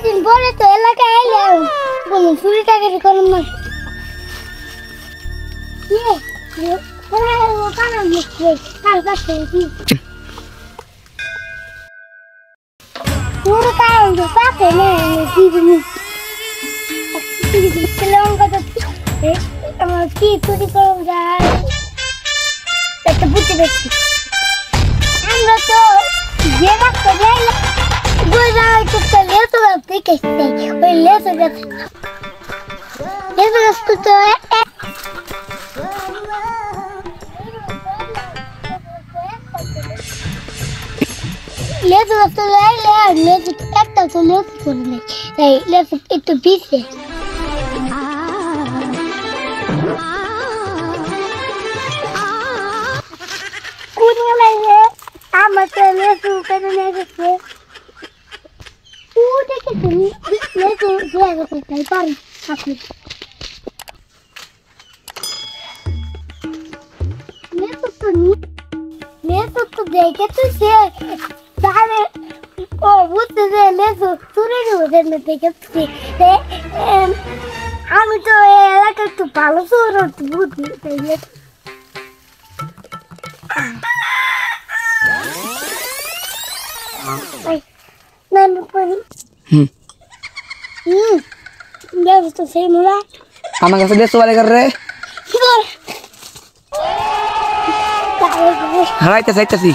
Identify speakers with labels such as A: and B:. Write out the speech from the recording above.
A: দিন পরে তো এলাকায় এলাম বলুন চুরি টাকারি করুন না পুরো কারণ তো পাতে আমার কি চুরি করুন যায় একটা বুঝতে পারছি আমরা তো যে রাখতে যাইলাম ওই রাখতে লেতো রাখতে কেসে ওই লেতো রাখতে তো লেতো রাখতে যাইলে আর লেতো একটা তো লেতো করে নেই তাই লেতো একটু বিছে কুড়িয়ে লাগে আমার তো লেতো কেন লেগেছে দেখেছি লেতো দিয়ে গেছে তাই পারি আপনি লেতো তো দেখে তো সে তাহলে ও বুঝতে যে লেতো চুরি ওদের দেখেছি আমি তো এলাকা একটু ভালো চোর বুঝি তাই লেতো তো সেই মুলা
B: আমার কাছে দেশ চলে কর রে হারাইতে চাইতেছি